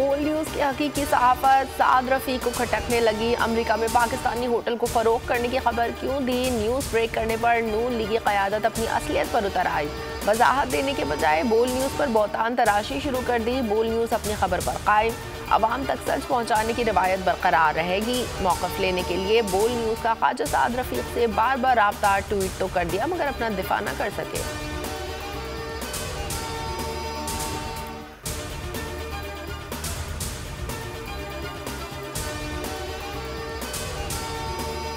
बोल न्यूज़ की हकीकी सहाफ़त साद रफ़ीक को खटकने लगी। अमेरिका में पाकिस्तानी होटल को फ़रोग़ करने की खबर क्यों दी? न्यूज़ ब्रेक करने पर नून लीगी क़यादत अपनी असलियत पर उतर आई। वजाहत देने के बजाय बोल न्यूज़ पर बहतान तराशी शुरू कर दी। बोल न्यूज़ अपनी खबर पर कायम, अवाम तक सच पहुँचाने की रवायत बरकरार रहेगी। मौक़िफ़ लेने के लिए बोल न्यूज़ का ख्वाजा साद रफ़ीक से बार बार राब्ता ट्वीट तो कर दिया मगर अपना दिफा न कर सके।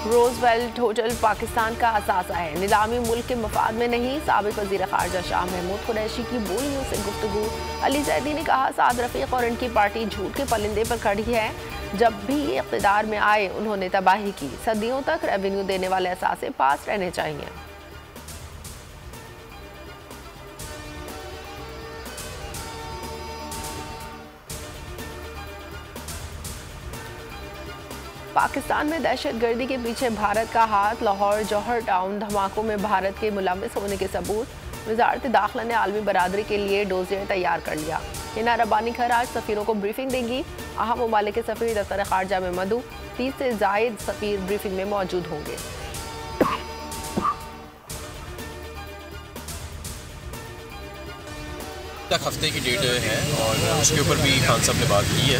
रोजवेल्ट होटल पाकिस्तान का असासा है, नीलामी मुल्क के मफाद में नहीं। साबिक़ वज़ीर ख़ारजा शाह महमूद कुरैशी की बोल न्यूज़ से गुफ्तगू। अली ज़ैदी ने कहा, साद रफ़ीक और इनकी पार्टी झूठ के परिंदे पर खड़ी है। जब भी ये इक़्तिदार में आए उन्होंने तबाही की। सदियों तक रेवेन्यू देने वाले असासे पास रहने चाहिए। पाकिस्तान में दहशतगर्दी के पीछे भारत का हाथ। लाहौर जौहर टाउन धमाकों में भारत के मुलविस होने के सबूत। वज़ारत दाखिला ने आलमी बरादरी के लिए डोज़ियर तैयार कर लिया। हिना रब्बानी खैर आज सफ़ीरों को ब्रीफिंग देंगी। अहम ममालिक के सफ़ीर दफ्तर ख़ारजा में मधु, 30 से ज़ायद सफ़ीर ब्रीफिंग में मौजूद होंगे। तक हफ्ते की डेट है और उसके ऊपर भी खान साहब ने बात की है।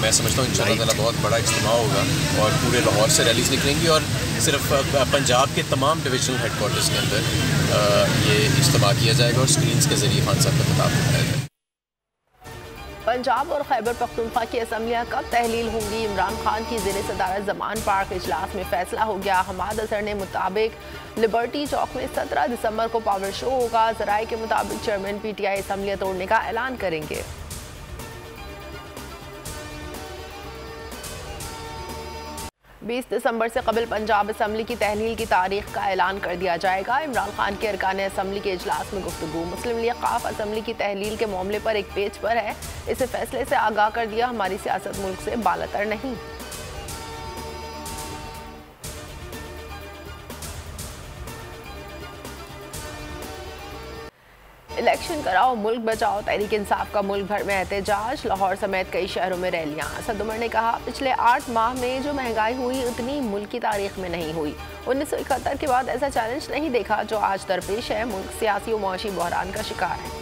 मैं समझता हूँ इंशाअल्लाह ताला बहुत बड़ा इज्तिमा होगा और पूरे लाहौर से रैलीज निकलेंगी और सिर्फ पंजाब के तमाम डिविजनल हेडक्वार्टर्स के अंदर ये इज्तिमा किया जाएगा और स्क्रीन्स के ज़रिए खान साहब का खिताब दिखाया जाएगा। पंजाब और खैबर पख्तूनख्वा की असम्बलियाँ कब तहलील होंगी? इमरान खान की ज़ेर सदारत ज़मान पार्क इजलास में फैसला हो गया। हमाद अजहर ने मुताबिक लिबर्टी चौक में 17 दिसंबर को पावर शो होगा। ज़राए के मुताबिक चेयरमैन PTI असम्बलियाँ तोड़ने का ऐलान करेंगे। 20 दिसंबर से कबल पंजाब असम्बली की तहलील की तारीख का ऐलान कर दिया जाएगा। इमरान खान के अरकान असम्बली के इजलास में गुफ्तगू। मुस्लिम लीग ख़ाफ असम्बली की तहलील के मामले पर एक पेज पर है। इसे फैसले से आगाह कर दिया, हमारी सियासत मुल्क से बालतर नहीं। इलेक्शन कराओ मुल्क बचाओ, तहरीक इंसाफ का मुल्क भर में एहतजाज। लाहौर समेत कई शहरों में रैलियां। असद उमर ने कहा, पिछले 8 माह में जो महंगाई हुई उतनी मुल्क की तारीख में नहीं हुई। 1971 के बाद ऐसा चैलेंज नहीं देखा जो आज दरपेश है। मुल्क सियासी और मुआशी बहरान का शिकार है।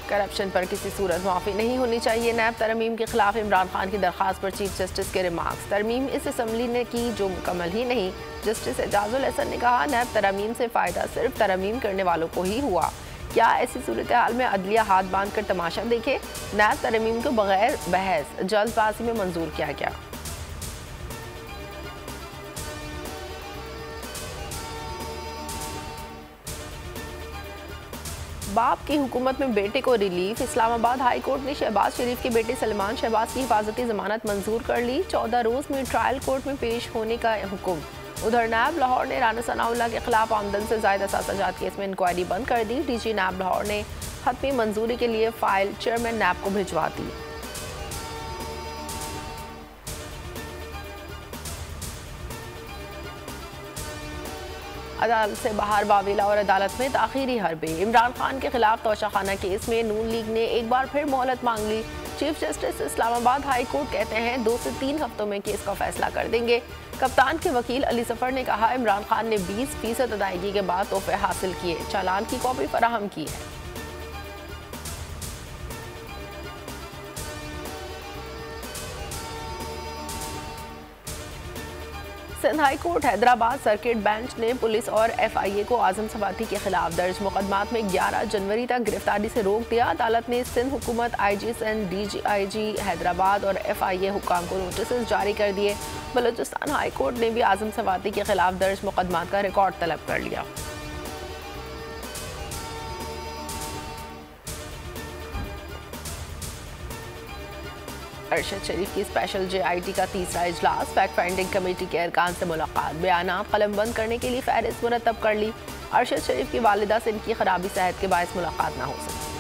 करप्शन पर किसी सूरत माफ़ी नहीं होनी चाहिए। नैब तरमीम के खिलाफ इमरान खान की दरख्वास्त पर चीफ जस्टिस के रिमार्क्स। तरमीम इस असम्बली ने की जो मुकम्मल ही नहीं। जस्टिस एजाजुल हसन ने कहा, नैब तरमीम से फ़ायदा सिर्फ तरमीम करने वालों को ही हुआ। क्या ऐसी सूरत हाल में अदलिया हाथ बांध कर तमाशा देखे? नैब तरमीम को बगैर बहस जल्दबाजी में मंजूर किया गया। बाप की हुकूमत में बेटे को रिलीफ। इस्लामाबाद हाई कोर्ट ने शहबाज शरीफ के बेटे सलमान शहबाज की हिफाजती जमानत मंजूर कर ली। 14 रोज़ में ट्रायल कोर्ट में पेश होने का हुक्म। उधर नैब लाहौर ने राना सनाउल्लाह के खिलाफ आमदन से ज़ायद असासाजात केस में इंक्वायरी बंद कर दी। DG नैब लाहौर ने हतमी मंजूरी के लिए फाइल चेयरमैन नैब को भिजवा दी। अदालत से बाहर वावेला और अदालत में ताखीरी हरबे। इमरान खान के खिलाफ तोशाखाना केस में नून लीग ने एक बार फिर मोहलत मांग ली। Chief justice Islamabad high court कहते हैं 2 से 3 हफ्तों में केस का फैसला कर देंगे। कप्तान के वकील अली सफर ने कहा, इमरान खान ने 20% अदायगी के बाद तोहफे हासिल किए, चालान की कॉपी फराहम की है। Sindh high court Hyderabad circuit bench ने पुलिस और FIA को आजम सवाती के खिलाफ दर्ज मुकदमात में 11 जनवरी तक गिरफ्तारी से रोक दिया। अदालत ने सिंध हुकूमत, IG सिंध, DIG हैदराबाद और FIA हुक्काम को नोटिस जारी कर दिए। बलूचिस्तान हाई कोर्ट ने भी आजम सवाती के खिलाफ दर्ज मुकदमात का रिकॉर्ड तलब कर लिया। अरशद शरीफ की स्पेशल JIT का तीसरा इजलास। फैक्ट फाइंडिंग कमेटी के अरकान से मुलाकात। बयानात कलमबंद करने के लिए फहरिस्त मुरतब कर ली। अरशद शरीफ की वालिदा से इनकी खराबी सेहत के बायस मुलाकात ना हो सकी।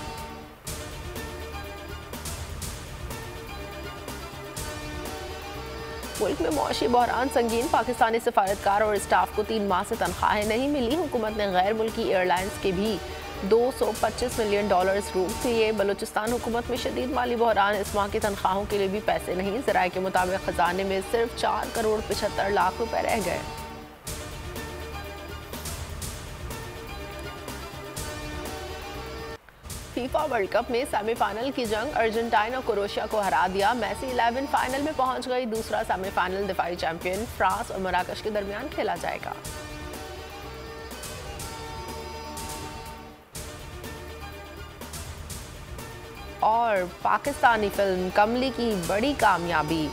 मुल्क में मौशी बहरान संगीन, पाकिस्तानी सफारतकार और स्टाफ को 3 माह से तनख्वाहें नहीं मिली। हुकूमत ने गैर मुल्की एयरलाइंस के भी $225 मिलियन रोक दिए। बलूचिस्तान हुकूमत में शदीद माली बहरान, इस माह की तनख्वाहों के लिए भी पैसे नहीं। ज़राए के मुताबिक खजाने में सिर्फ 4 करोड़ 75 लाख रुपए रह गए। फीफा वर्ल्ड कप में सेमीफाइनल की जंग, अर्जेंटाइन और क्रोएशिया को हरा दिया। मेसी 11 फाइनल में पहुंच गई। दूसरा सेमीफाइनल दिफाई चैंपियन फ्रांस और मराकश के दरमियान खेला जाएगा। और पाकिस्तानी फिल्म कमली की बड़ी कामयाबी,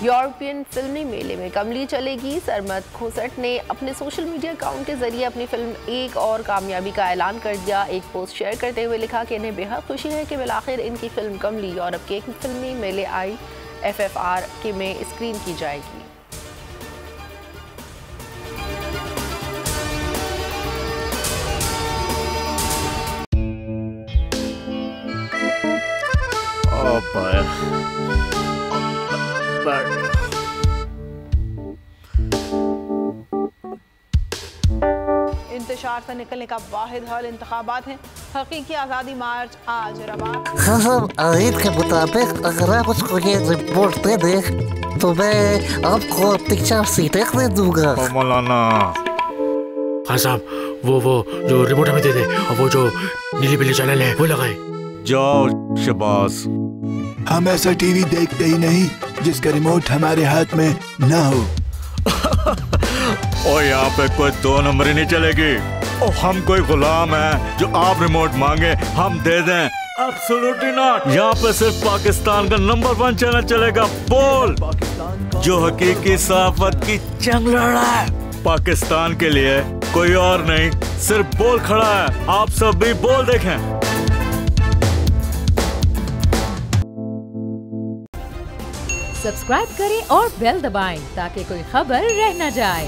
यूरोपियन फिल्मी मेले में कमली चलेगी। सरमद खोसट ने अपने सोशल मीडिया अकाउंट के जरिए अपनी फिल्म एक और कामयाबी का ऐलान कर दिया। एक पोस्ट शेयर करते हुए लिखा कि इन्हें बेहद खुशी है कि बिलाखिर इनकी फिल्म कमली यूरोप के फिल्मी मेले IFFR के में स्क्रीन की जाएगी। इंतशार से निकलने का वाहिद हल इंतखाबात हैं। हकीकी आज़ादी मार्च आज रवा। आयत के मुताबिक अगर आप उसको ये रिपोर्ट दे दे तो मैं आपको 3-4 सीटें दे दूंगा। मौलाना हाँ साहब, वो जो रिपोर्ट हमें दे दे और वो जो नीली पीली चैनल है वो लगाए। जाओ शबाज। हम ऐसा टीवी देखते ही नहीं जिसका रिमोट हमारे हाथ में ना हो। और यहाँ पे कोई 2 नंबरी नहीं चलेगी। और हम कोई गुलाम है जो आप रिमोट मांगे हम दे दें? Absolutely not. यहाँ पे सिर्फ पाकिस्तान का नंबर 1 चैनल चलेगा, बोल, जो हकीकी सहाफत की जंग लड़ा है। पाकिस्तान के लिए कोई और नहीं, सिर्फ बोल खड़ा है। आप सब भी बोल देखें। सब्सक्राइब करें और बेल दबाएं ताकि कोई खबर रह न जाए।